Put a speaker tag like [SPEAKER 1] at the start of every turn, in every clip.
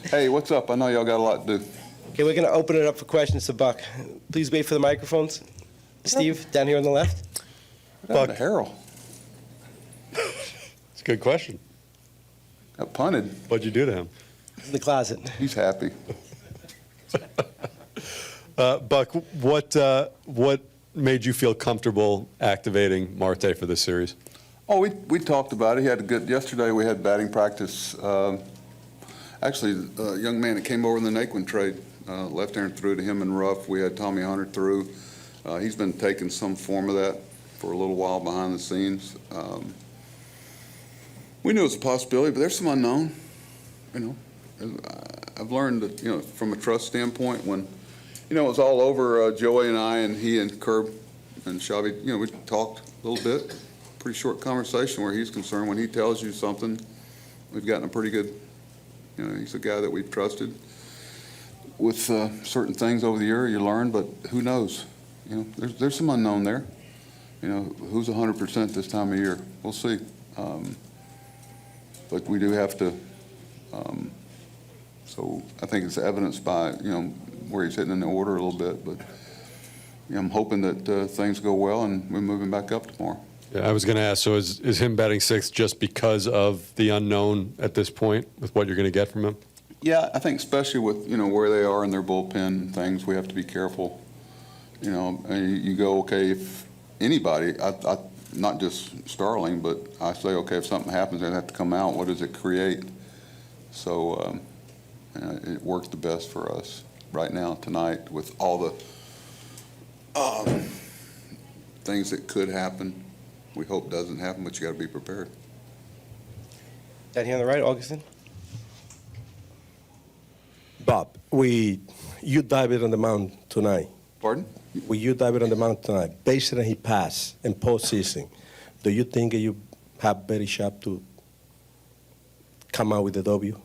[SPEAKER 1] Hey, what's up? I know y'all got a lot to do.
[SPEAKER 2] Okay, we're going to open it up for questions to Buck. Please wait for the microphones. Steve, down here on the left.
[SPEAKER 1] Buck Harrell
[SPEAKER 3] It's a good question.
[SPEAKER 1] got punted.
[SPEAKER 3] What'd you do to him?
[SPEAKER 2] In the closet.
[SPEAKER 1] He's happy.
[SPEAKER 3] Buck, what made you feel comfortable activating Marte for this series?
[SPEAKER 1] Oh, we talked about it. He had a good, yesterday we had batting practice. Actually, a young man that came over in the Naquin trade, left-hander threw to him in rough. We had Tommy Hunter through. He's been taking some form of that for a little while behind the scenes. We knew it was a possibility, but there's some unknown. You know, I've learned that, you know, from a trust standpoint, when, you know, it was all over, Joey and I and he and Curb and Shabby, you know, we talked a little bit. Pretty short conversation where he's concerned. When he tells you something, we've gotten a pretty good, you know, he's a guy that we've trusted with certain things over the year. You learn, but who knows? You know, there's some unknown there. You know, who's 100% this time of year? We'll see. But we do have to. So I think it's evidenced by, you know, where he's hitting in the order a little bit. But you know, I'm hoping that things go well and we move him back up tomorrow.
[SPEAKER 3] Yeah, I was going to ask, so is him batting sixth just because of the unknown at this point with what you're going to get from him?
[SPEAKER 1] Yeah, I think especially with, you know, where they are in their bullpen and things, we have to be careful. You know, and you go, okay, if anybody, not just Starling, but I say, okay, if something happens, they have to come out. What does it create? So you know, it works the best for us right now tonight with all the things that could happen. We hope doesn't happen, but you got to be prepared.
[SPEAKER 2] Down here on the right, Augustin.
[SPEAKER 4] Bob, you dive it on the mound tonight.
[SPEAKER 1] Pardon?
[SPEAKER 4] You dive it on the mound tonight, based on he passed in postseason, do you think you have better shot to come out with the W?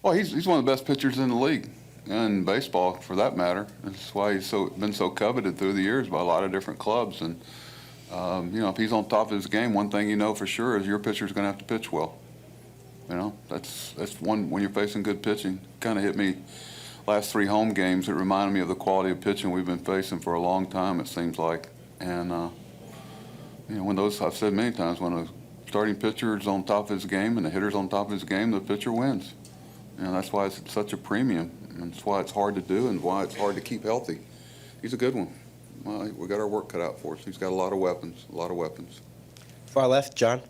[SPEAKER 1] Well, he's one of the best pitchers in the league, and baseball for that matter. That's why he's been so coveted through the years by a lot of different clubs. And you know, if he's on top of his game, one thing you know for sure is your pitcher's going to have to pitch well. You know, that's one, when you're facing good pitching. Kind of hit me last 3 home games. It reminded me of the quality of pitching we've been facing for a long time, it seems like. And you know, when those, I've said many times, when a starting pitcher is on top of his game and the hitter's on top of his game, the pitcher wins. You know, that's why it's such a premium, and that's why it's hard to do and why it's hard to keep healthy. He's a good one. Well, we got our work cut out for us. He's got a lot of weapons,
[SPEAKER 2] Far left, John.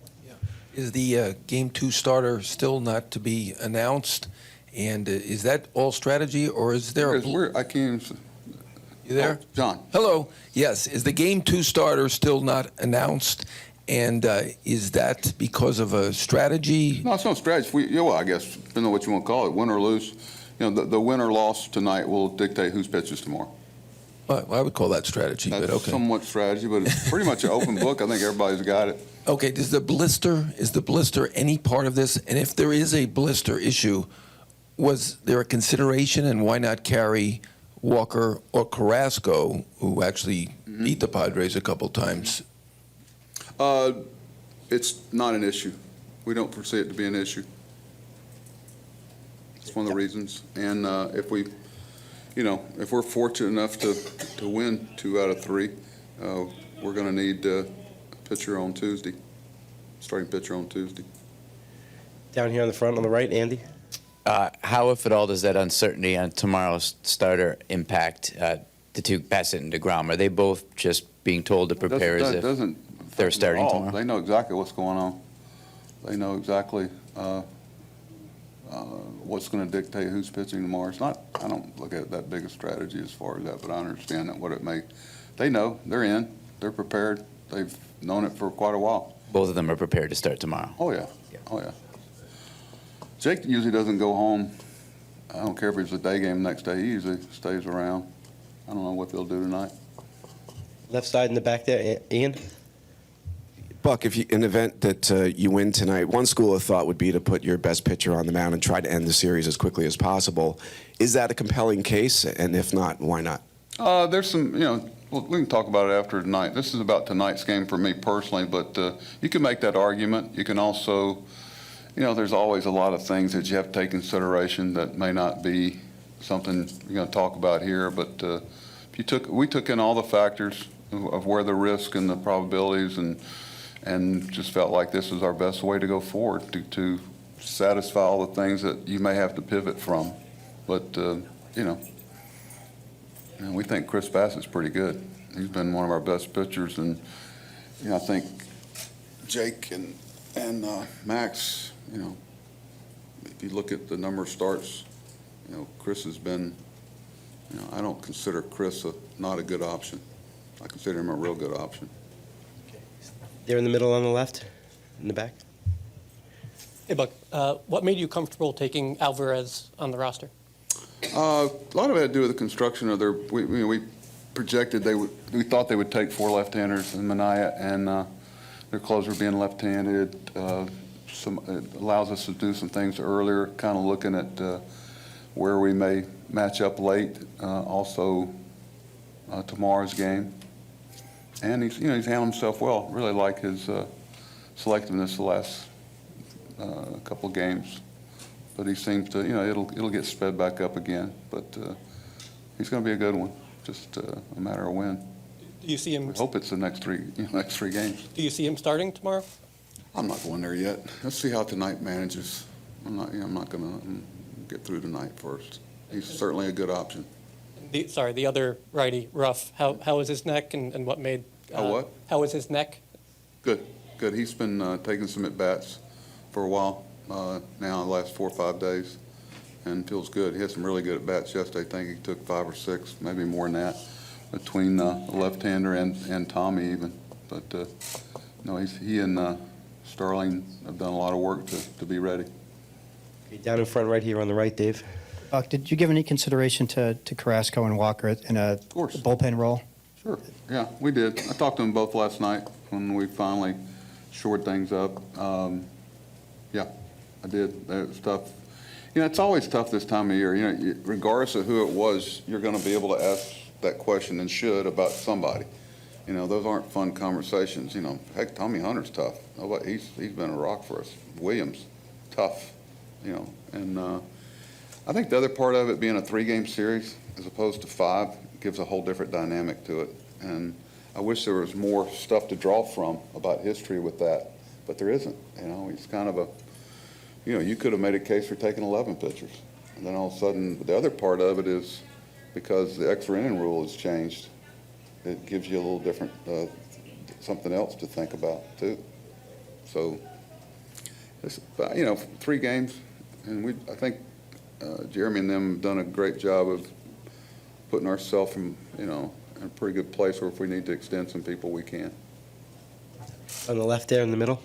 [SPEAKER 5] Is the Game 2 starter still not to be announced? And is that all strategy, or is there a...
[SPEAKER 1] I can't even...
[SPEAKER 5] You there?
[SPEAKER 1] Oh, John.
[SPEAKER 5] Hello. Yes. Is the Game 2 starter still not announced? And is that because of a strategy?
[SPEAKER 1] No, it's no strategy. You know, well, I guess, depending on what you want to call it, win or lose, you know, the win or loss tonight will dictate who's pitches tomorrow.
[SPEAKER 5] Well, I would call that strategy,
[SPEAKER 1] That's
[SPEAKER 5] but okay.
[SPEAKER 1] somewhat strategy, but it's pretty much an open book. I think everybody's got it.
[SPEAKER 5] Okay. Is the blister any part of this? And if there is a blister issue, was there a consideration, and why not carry Walker or Carrasco, who actually beat the Padres a couple times?
[SPEAKER 1] It's not an issue. We don't foresee it to be an issue. It's one of the reasons. And if we, you know, if we're fortunate enough to win 2 out of 3, we're going to need a pitcher on Tuesday, starting pitcher on Tuesday.
[SPEAKER 2] Down here on the front on the right, Andy.
[SPEAKER 6] How, if at all, does that uncertainty on tomorrow's starter impact the 2, Bassett and DeGrom? Are they both just being told to prepare as if they're starting tomorrow?
[SPEAKER 1] They know exactly what's going on. They know exactly what's going to dictate who's pitching tomorrow. It's not, I don't look at it that big a strategy as far as that, but I understand that what it may. They know, they're in, they're prepared. They've known it for quite a while.
[SPEAKER 6] Both of them are prepared to start tomorrow.
[SPEAKER 1] Oh, yeah. Oh, yeah. Jake usually doesn't go home. I don't care if it's a day game the next day. He usually stays around. I don't know what they'll do tonight.
[SPEAKER 2] Left side in the back there, Ian.
[SPEAKER 7] Buck, if you, in the event that you win tonight, one school of thought would be to put your best pitcher on the mound and try to end the series as quickly as possible. Is that a compelling case? And if not, why not?
[SPEAKER 1] There's some, you know, well, we can talk about it after tonight. This is about tonight's game for me personally, but you can make that argument. You can also, there's always a lot of things that you have to take consideration that may not be something you're going to talk about here, but we took in all the factors of where the risk and the probabilities, and just felt like this was our best way to go forward to satisfy all the things that you may have to pivot from. But we think Chris Bassett's pretty good. He's been one of our best pitchers, and I think Jake and Max, if you look at the number of starts, Chris has been, I don't consider Chris not a good option. I consider him a real good option.
[SPEAKER 2] There in the middle on the left, in the back.
[SPEAKER 8] Hey, Buck, what made you comfortable taking Alvarez on the roster?
[SPEAKER 1] A lot of it had to do with the construction of their. We projected we thought they would take 4 left-handers in Mania, and their closer being left-handed. It allows us to do some things earlier, kind of looking at where we may match up late. Also, tomorrow's game, and he's handled himself well. Really like his selectiveness the last couple of games. But he seems to, it'll get sped back up again. But he's going to be a good one. Just a matter of when.
[SPEAKER 8] Do you see him?
[SPEAKER 1] We hope it's the next three games.
[SPEAKER 8] Do you see him starting tomorrow?
[SPEAKER 1] I'm not going there yet. Let's see how tonight manages. I'm not going to get through tonight first. He's certainly a good option.
[SPEAKER 8] The other righty, Ruff. How is his neck, and what made?
[SPEAKER 1] What?
[SPEAKER 8] How is his neck?
[SPEAKER 1] Good. He's been taking some at bats for a while now, the last 4 or 5 days, and feels good. He had some really good at bats yesterday. I think he took 5 or 6, maybe more than that, between the left-hander and Tommy even. But no, he and Sterling have done a lot of work to be ready.
[SPEAKER 2] Okay, down in front right here on the right, Dave.
[SPEAKER 9] Buck, did you give any consideration to Carrasco and Walker in a
[SPEAKER 1] course.
[SPEAKER 9] bullpen role?
[SPEAKER 1] Sure. Yeah, we did. I talked to them both last night when we finally shored things up. Yeah, I did. It was tough. It's always tough this time of year. Regardless of who it was, you're going to be able to ask that question, and should, about somebody. Those aren't fun conversations. Heck, Tommy Hunter's tough. He's been a rock for us. Williams, tough. And I think the other part of it being a 3-game series as opposed to 5 gives a whole different dynamic to it. And I wish there was more stuff to draw from about history with that, but there isn't. It's kind of you could have made a case for taking 11 pitchers. And then all of a sudden, the other part of it is because the extra inning rule has changed, it gives you a little different, something else to think about too. So, 3 games, and I think Jeremy and them have done a great job of putting ourselves in a pretty good place where if we need to extend some people, we can.
[SPEAKER 2] On the left there in the middle.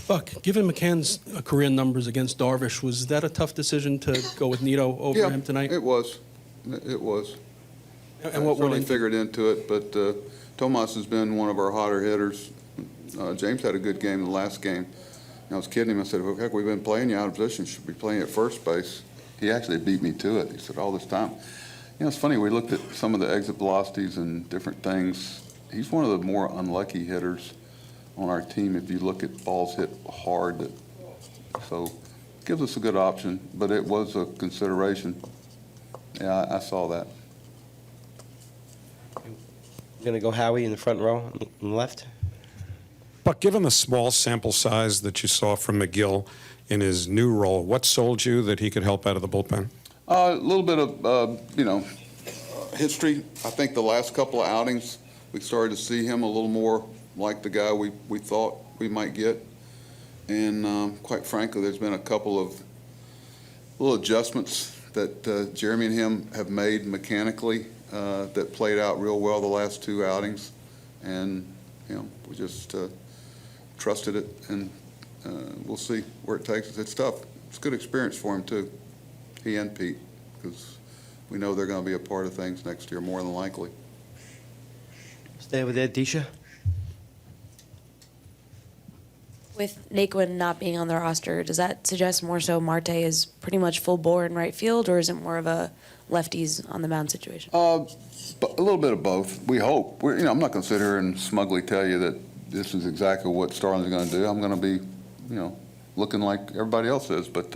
[SPEAKER 10] Buck, given McCann's career numbers against Darvish, was that a tough decision to go with Nito over him tonight?
[SPEAKER 1] It was. It was.
[SPEAKER 10] And what
[SPEAKER 1] really
[SPEAKER 10] went
[SPEAKER 1] figured into it, but Tomas has been one of our hotter hitters. James had a good game in the last game. I was kidding him. I said, well, heck, we've been playing you out of position. Should be playing at first base. He actually beat me to it. He said, all this time. It's funny. We looked at some of the exit velocities and different things. He's one of the more unlucky hitters on our team if you look at balls hit hard. So it gives us a good option, but it was a consideration. Yeah, I saw that.
[SPEAKER 2] We're going to go Howie in the front row on the left.
[SPEAKER 11] But given the small sample size that you saw from McGill in his new role, what sold you that he could help out of the bullpen?
[SPEAKER 1] A little bit of, history. I think the last couple of outings, we started to see him a little more like the guy we thought we might get. And quite frankly, there's been a couple of little adjustments that Jeremy and him have made mechanically that played out real well the last 2 outings. And, we just trusted it, and we'll see where it takes us. It's tough. It's a good experience for him, too, he and Pete, because we know they're going to be a part of things next year, more than likely.
[SPEAKER 2] Stay with Ed, Disha.
[SPEAKER 12] With Naquin not being on the roster, does that suggest more so Marte is pretty much full bore in right field, or is it more of a lefties on the mound situation?
[SPEAKER 1] A little bit of both. We hope. I'm not going to sit here and smugly tell you that this is exactly what Starling's going to do. I'm going to be, looking like everybody else is. But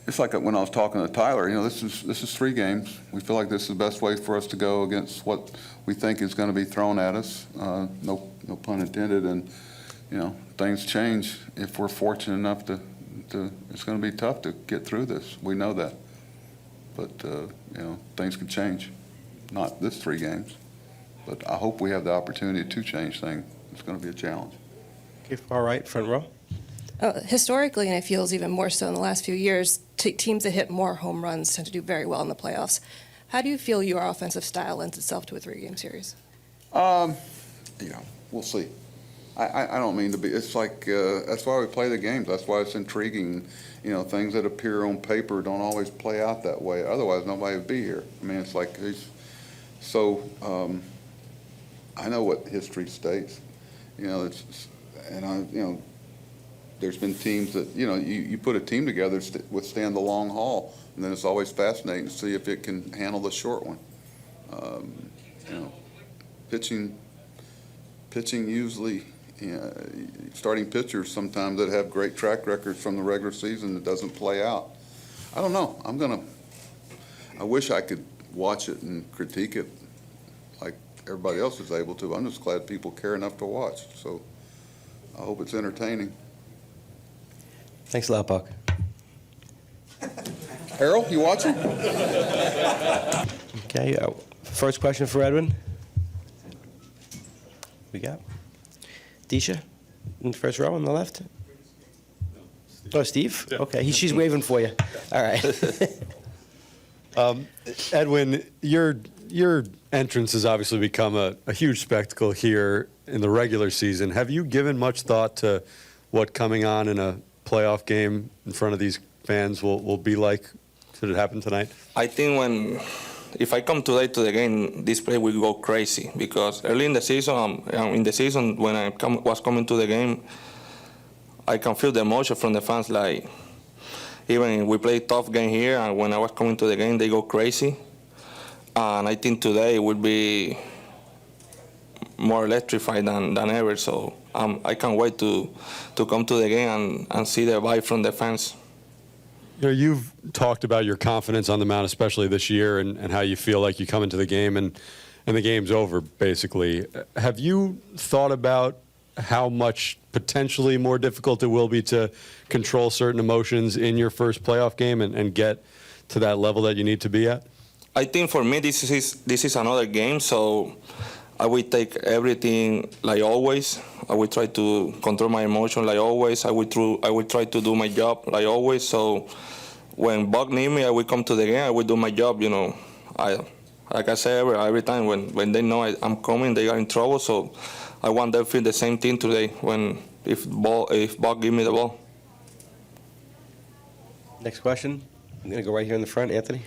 [SPEAKER 1] it's like when I was talking to Tyler, this is 3 games. We feel like this is the best way for us to go against what we think is going to be thrown at us. No pun intended. And things change if we're fortunate enough to. It's going to be tough to get through this. We know that. But things can change. Not this 3 games, but I hope we have the opportunity to change things. It's going to be a challenge.
[SPEAKER 2] Okay, far right, front row.
[SPEAKER 13] Historically, and it feels even more so in the last few years, teams that hit more home runs tend to do very well in the playoffs. How do you feel your offensive style lends itself to a 3-game series?
[SPEAKER 1] We'll see. I don't mean to be. It's like that's why we play the games. That's why it's intriguing. Things that appear on paper don't always play out that way. Otherwise, nobody would be here. I mean, it's like I know what history states. There's been teams that you put a team together to withstand the long haul, and then it's always fascinating to see if it can handle the short one. Pitching usually. Starting pitchers sometimes that have great track records from the regular season that doesn't play out. I don't know. I wish I could watch it and critique it like everybody else is able to. I'm just glad people care enough to watch. So I hope it's entertaining.
[SPEAKER 2] Thanks a lot, Buck.
[SPEAKER 1] Harold, you watching?
[SPEAKER 2] Okay, first question for Edwin. We got Disha in the first row on the left. Oh, Steve?
[SPEAKER 3] Yeah.
[SPEAKER 2] Okay, she's waving for you. All right.
[SPEAKER 3] Edwin, your entrance has obviously become a huge spectacle here in the regular season. Have you given much thought to what coming on in a playoff game in front of these fans will be like? Should it happen tonight?
[SPEAKER 14] I think if I come today to the game, this place will go crazy because early in the season, when I was coming to the game, I can feel the emotion from the fans. Like even we play tough game here, and when I was coming to the game, they go crazy. And I think today it will be more electrified than ever. So I can't wait to come to the game and see the vibe from the fans.
[SPEAKER 3] You've talked about your confidence on the mound, especially this year, and how you feel like you come into the game and the game's over, basically. Have you thought about how much potentially more difficult it will be to control certain emotions in your first playoff game and get to that level that you need to be at?
[SPEAKER 14] I think for me, this is another game, so I will take everything like always. I will try to control my emotion like always. I will try to do my job like always. So when Buck need me, I will come to the game. I will do my job. Like I say every time when they know I'm coming, they are in trouble. So I want them to feel the same thing today if Buck give me the ball.
[SPEAKER 2] Next question. I'm going to go right here in the front. Anthony.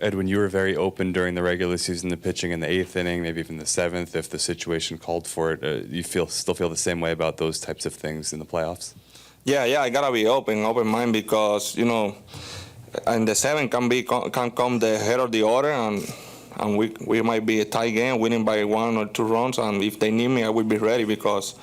[SPEAKER 15] Edwin, you were very open during the regular season, the pitching in the 8th inning, maybe even the 7th, if the situation called for it. You still feel the same way about those types of things in the playoffs?
[SPEAKER 14] Yeah, I gotta be open mind because in the 7th can come the head of the order, and we might be a tie game, winning by 1 or 2 runs. And if they need me, I will be ready because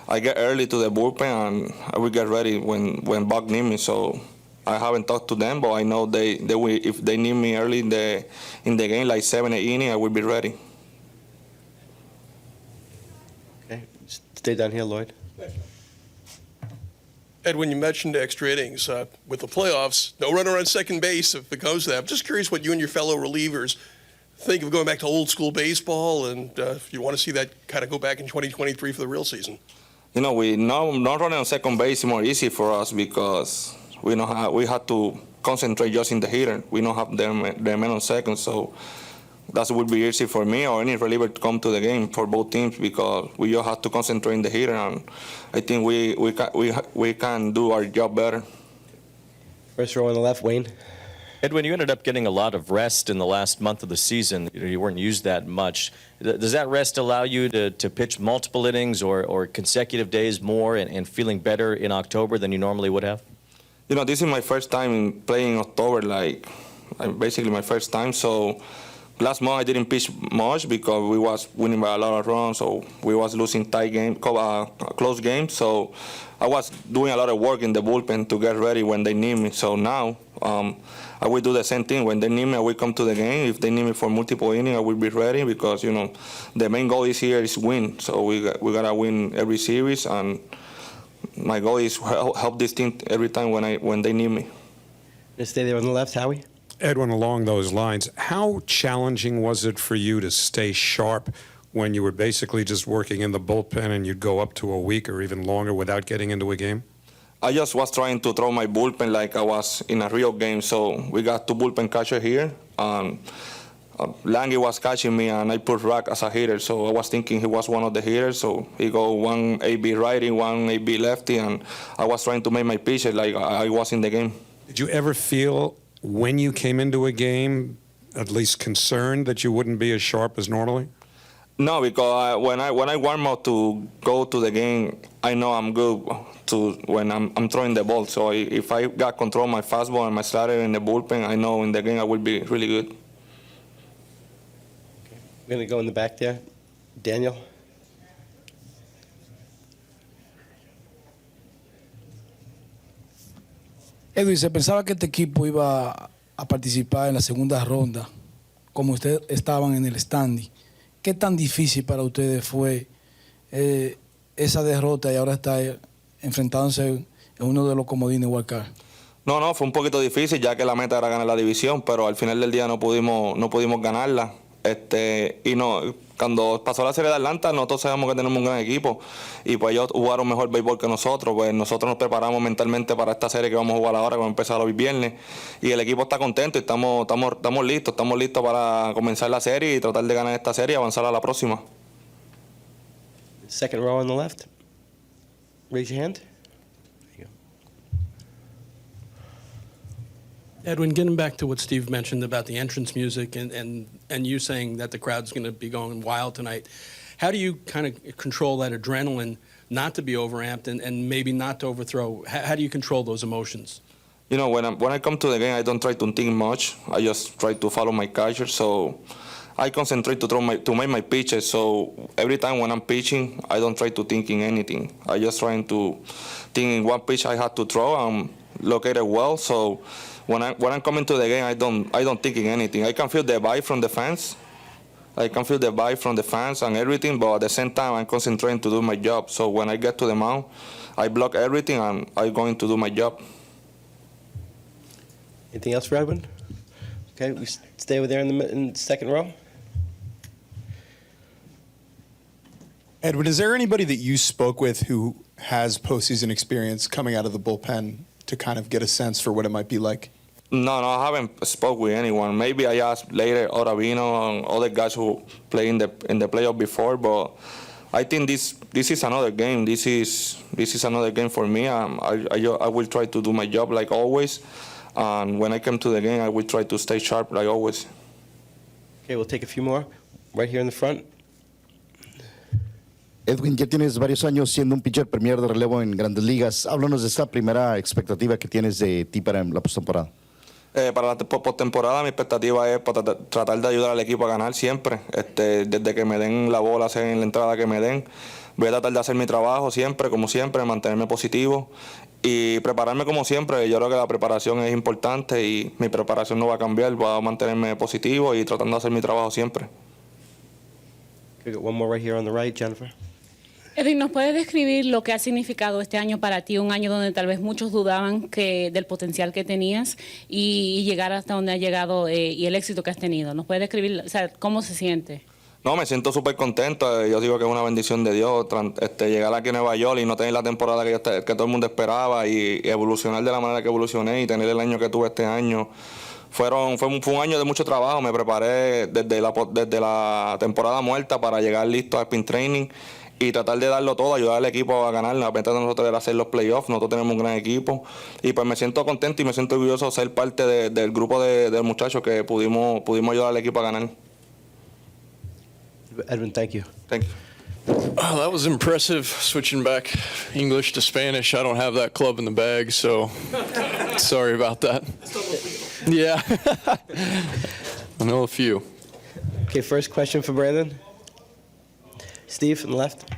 [SPEAKER 14] I get early to the bullpen and I will get ready when Buck need me. So I haven't talked to them, but I know they will. If they need me early in the game, like 7 or 8 innings, I will be ready.
[SPEAKER 2] Okay, stay down here, Lloyd.
[SPEAKER 16] Edwin, you mentioned extra innings. With the playoffs, no runner on second base if it goes to that. I'm just curious what you and your fellow relievers think of going back to old school baseball, and if you want to see that kind of go back in 2023 for the real season.
[SPEAKER 14] We not running on second base is more easy for us because we have to concentrate just in the hitter. We don't have their men on second, so that would be easy for me or any reliever to come to the game for both teams because we just have to concentrate in the hitter, and I think we can do our job better.
[SPEAKER 2] First row on the left, Wayne.
[SPEAKER 17] Edwin, you ended up getting a lot of rest in the last month of the season. You weren't used that much. Does that rest allow you to pitch multiple innings or consecutive days more and feeling better in October than you normally would have?
[SPEAKER 14] This is my first time playing in October, basically my first time. So last month I didn't pitch much because we was winning by a lot of runs, so we was losing close games. So I was doing a lot of work in the bullpen to get ready when they need me. So now I will do the same thing. When they need me, I will come to the game. If they need me for multiple innings, I will be ready because the main goal is here is win. So we gotta win every series, and my goal is help this team every time when they need me.
[SPEAKER 2] Let's stay there on the left, Howie.
[SPEAKER 11] Edwin, along those lines, how challenging was it for you to stay sharp when you were basically just working in the bullpen and you'd go up to a week or even longer without getting into a game?
[SPEAKER 14] I just was trying to throw my bullpen like I was in a real game. So we got 2 bullpen catchers here. Lange was catching me, and I put Rack as a hitter. So I was thinking he was one of the hitters. So he go one AB righty, one AB lefty, and I was trying to make my pitches like I was in the game.
[SPEAKER 11] Did you ever feel when you came into a game, at least concerned that you wouldn't be as sharp as normally?
[SPEAKER 14] No, because when I warm up to go to the game, I know I'm good when I'm throwing the ball. So if I got control of my fastball and my slider in the bullpen, I know in the game I will be really good.
[SPEAKER 2] We're going to go in the back there. Daniel.
[SPEAKER 18] Edwin, se pensaba que este equipo iba a participar en la segunda ronda, como ustedes estaban en el standing. ¿Qué tan difícil para ustedes fue esa derrota y ahora está enfrentándose en uno de los comodines wild card?
[SPEAKER 14] No, fue un poquito difícil ya que la meta era ganar la división, pero al final del día no pudimos ganarla. Cuando pasó la serie de Atlanta, nosotros sabemos que tenemos un gran equipo y pues ellos jugaron mejor béisbol que nosotros. Pues nosotros nos preparamos mentalmente para esta serie que vamos a jugar ahora, que va a empezar hoy viernes, y el equipo está contento y estamos listos para comenzar la serie y tratar de ganar esta serie y avanzar a la próxima.
[SPEAKER 2] Second row on the left. Raise your hand.
[SPEAKER 10] Edwin, getting back to what Steve mentioned about the entrance music and you saying that the crowd's going to be going wild tonight, how do you kind of control that adrenaline not to be overamped and maybe not to overthrow? How do you control those emotions?
[SPEAKER 14] When I come to the game, I don't try to think much. I just try to follow my catcher. So I concentrate to make my pitches. So every time when I'm pitching, I don't try to thinking anything. I just trying to think in what pitch I have to throw. I'm located well. So when I'm coming to the game, I don't thinking anything. I can feel the vibe from the fans. And everything, but at the same time, I'm concentrating to do my job. So when I get to the mound, I block everything and I'm going to do my job.
[SPEAKER 2] Anything else for Edwin? Okay, we stay over there in the second row.
[SPEAKER 19] Edwin, is there anybody that you spoke with who has postseason experience coming out of the bullpen to kind of get a sense for what it might be like?
[SPEAKER 14] No, I haven't spoke with anyone. Maybe I asked later Oravino and other guys who play in the playoff before, but I think this is another game. This is another game for me. I will try to do my job like always, and when I come to the game, I will try to stay sharp like always.
[SPEAKER 2] Okay, we'll take a few more. Right here in the front.
[SPEAKER 20] Edwin, ya tienes varios años siendo un pitcher premier de relevo en Grandes Ligas. Háblanos de esta primera expectativa que tienes de ti para la postemporada.
[SPEAKER 14] Para la postemporada mi expectativa es tratar de ayudar al equipo a ganar siempre. Desde que me den la bola, sea en la entrada que me den, voy a tratar de hacer mi trabajo siempre, como siempre, mantenerme positivo y prepararme como siempre. Yo creo que la preparación es importante y mi preparación no va a cambiar. Voy a mantenerme positivo y tratando de hacer mi trabajo siempre.
[SPEAKER 2] Okay, got one more right here on the right, Jennifer.
[SPEAKER 21] Edwin, ¿nos puedes describir lo que ha significado este año para ti? Un año donde tal vez muchos dudaban del potencial que tenías y llegar hasta donde has llegado y el éxito que has tenido. ¿Nos puedes describir cómo se siente?
[SPEAKER 14] No, me siento súper contento. Yo digo que es una bendición de Dios llegar aquí a Nueva York y no tener la temporada que todo el mundo esperaba y evolucionar de la manera que evolucioné y tener el año que tuve este año. Fue un año de mucho trabajo. Me preparé desde la temporada muerta para llegar listo a Spring Training y tratar de darlo todo, ayudar al equipo a ganar. La meta de nosotros era hacer los playoffs. Nosotros tenemos un gran equipo y pues me siento contento y me siento orgulloso de ser parte del grupo de muchachos que pudimos ayudar al equipo a ganar.
[SPEAKER 2] Edwin, thank you.
[SPEAKER 14] Thank you.
[SPEAKER 22] Oh, that was impressive, switching back English to Spanish. I don't have that club in the bag, so sorry about that. Yeah, I know a few.
[SPEAKER 2] Okay, first question for Brandon. Steve on the left.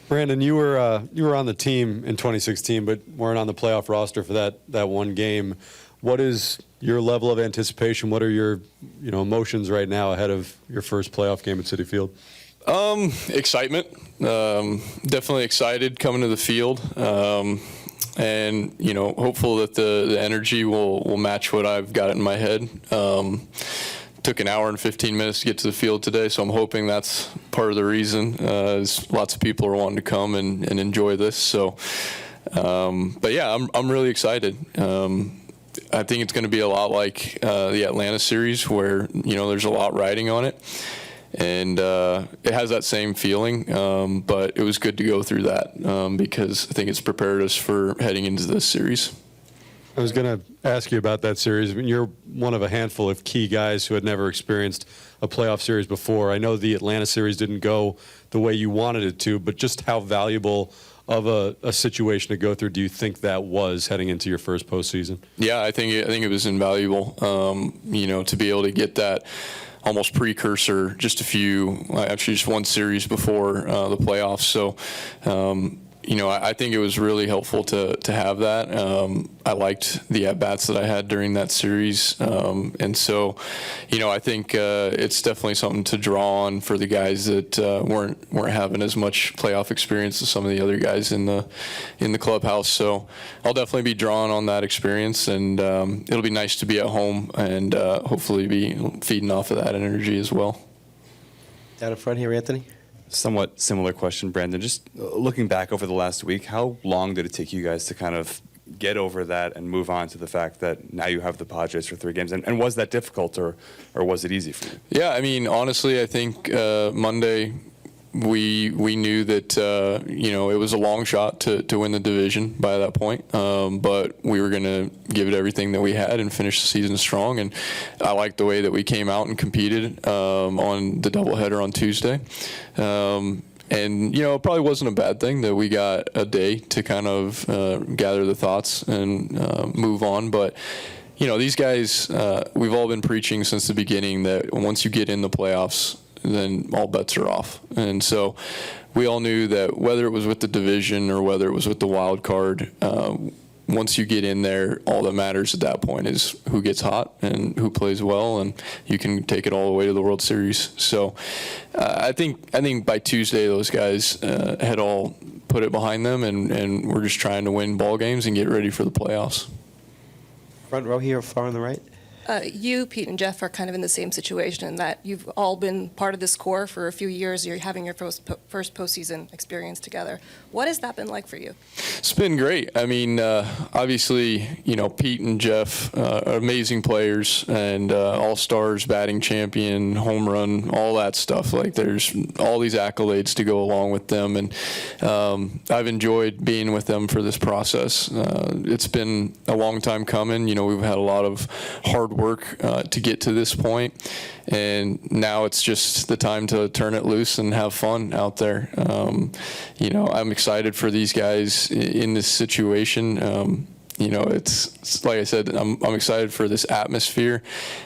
[SPEAKER 3] Brandon, you were on the team in 2016, but weren't on the playoff roster for that one game. What is your level of anticipation? What are your emotions right now ahead of your first playoff game at Citi Field?
[SPEAKER 22] Excitement. Definitely excited coming to the field. And hopeful that the energy will match what I've got in my head. Took an hour and 15 minutes to get to the field today, so I'm hoping that's part of the reason. Lots of people are wanting to come and enjoy this. So, but yeah, I'm really excited. I think it's going to be a lot like the Atlanta series, where there's a lot riding on it, and it has that same feeling. But it was good to go through that because I think it's prepared us for heading into this series.
[SPEAKER 3] I was going to ask you about that series. I mean, you're one of a handful of key guys who had never experienced a playoff series before. I know the Atlanta series didn't go the way you wanted it to, but just how valuable of a situation to go through do you think that was heading into your first postseason?
[SPEAKER 22] Yeah, I think it was invaluable. To be able to get that almost precursor, just one series before the playoffs. So. I think it was really helpful to have that. I liked the at-bats that I had during that series. And so, I think it's definitely something to draw on for the guys that weren't having as much playoff experience as some of the other guys in the clubhouse. So I'll definitely be drawing on that experience, and it'll be nice to be at home and hopefully be feeding off of that energy as well.
[SPEAKER 2] Down in front here, Anthony.
[SPEAKER 15] Somewhat similar question, Brandon. Just looking back over the last week, how long did it take you guys to kind of get over that and move on to the fact that now you have the Padres for 3 games? And was that difficult, or was it easy for you?
[SPEAKER 22] Yeah, I mean, honestly, I think Monday we knew that it was a long shot to win the division by that point, but we were going to give it everything that we had and finish the season strong. And I liked the way that we came out and competed on the doubleheader on Tuesday. And it probably wasn't a bad thing that we got a day to kind of gather the thoughts and move on. But these guys, we've all been preaching since the beginning that once you get in the playoffs, then all bets are off. And so we all knew that whether it was with the division or whether it was with the wild card, once you get in there, all that matters at that point is who gets hot and who plays well, and you can take it all the way to the World Series. So I think by Tuesday, those guys had all put it behind them, and we're just trying to win ball games and get ready for the playoffs.
[SPEAKER 2] Front row here, far on the right.
[SPEAKER 13] You, Pete, and Jeff are kind of in the same situation in that you've all been part of this core for a few years. You're having your first postseason experience together. What has that been like for you?
[SPEAKER 22] It's been great. I mean, obviously, Pete and Jeff are amazing players and all-stars, batting champion, home run, all that stuff. Like, there's all these accolades to go along with them, and I've enjoyed being with them for this process. It's been a long time coming. We've had a lot of hard work to get to this point, and now it's just the time to turn it loose and have fun out there. I'm excited for these guys in this situation. It's like I said, I'm excited for this atmosphere,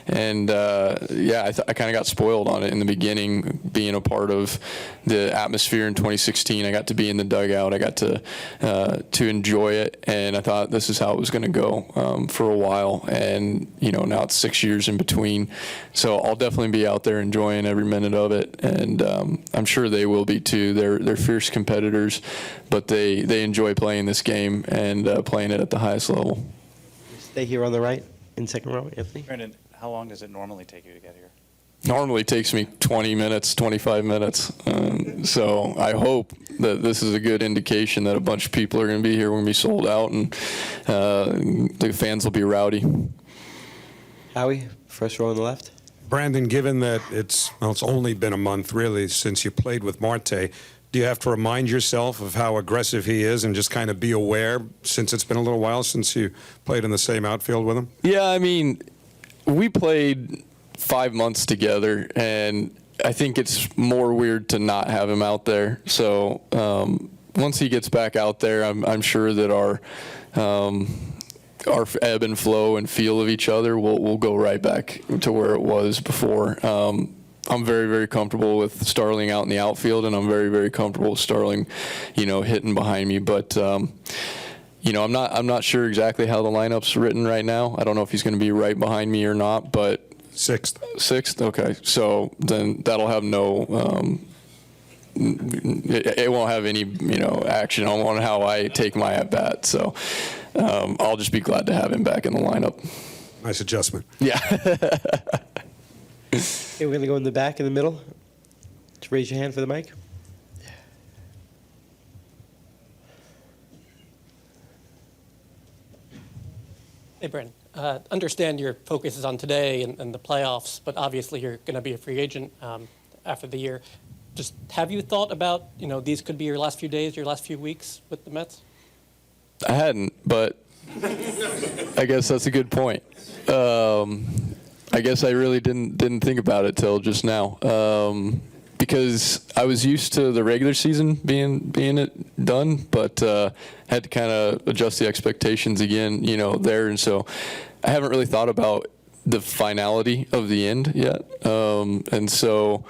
[SPEAKER 22] and I kind of got spoiled on it in the beginning, being a part of the atmosphere in 2016. I got to be in the dugout. I got to enjoy it, and I thought this is how it was going to go for a while. And now it's 6 years in between, so I'll definitely be out there enjoying every minute of it, and I'm sure they will be too. They're fierce competitors, but they enjoy playing this game and playing it at the highest level.
[SPEAKER 2] Stay here on the right in second row, Anthony.
[SPEAKER 4] Brandon, how long does it normally take you to get here?
[SPEAKER 22] Normally takes me 20 minutes, 25 minutes. So I hope that this is a good indication that a bunch of people are going to be here. We're going to be sold out, and the fans will be rowdy.
[SPEAKER 2] Howie, first row on the left.
[SPEAKER 11] Brandon, given that it's only been a month, really, since you played with Marte, do you have to remind yourself of how aggressive he is and just kind of be aware, since it's been a little while since you played in the same outfield with him?
[SPEAKER 22] Yeah, I mean, we played 5 months together, and I think it's more weird to not have him out there. So once he gets back out there, I'm sure that our ebb and flow and feel of each other, we'll go right back to where it was before. I'm very, very comfortable with Starling out in the outfield, and I'm very, very comfortable with Starling, hitting behind me. But I'm not sure exactly how the lineup's written right now. I don't know if he's going to be right behind me or not, but sixth. Okay, so then that'll have no. It won't have any, action on how I take my at bat. So I'll just be glad to have him back in the lineup.
[SPEAKER 11] Nice adjustment.
[SPEAKER 22] Yeah.
[SPEAKER 2] Okay, we're going to go in the back, in the middle. Just raise your hand for the mic.
[SPEAKER 8] Hey, Brandon. Understand your focus is on today and the playoffs, but obviously you're going to be a free agent after the year. Just have you thought about, these could be your last few days, your last few weeks with the Mets?
[SPEAKER 22] I hadn't, but I guess that's a good point. I guess I really didn't think about it till just now, because I was used to the regular season being it done, but had to kind of adjust the expectations again, there, and so I haven't really thought about the finality of the end yet, and so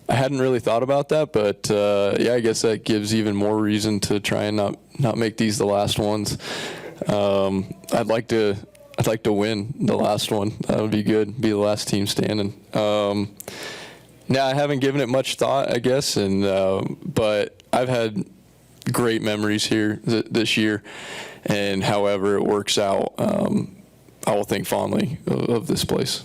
[SPEAKER 22] I hadn't really thought about that, but I guess that gives even more reason to try and not make these the last ones. I'd like to win the last one. That would be good. Be the last team standing. Now I haven't given it much thought, I guess, but I've had great memories here this year, and however it works out, I will think fondly of this place.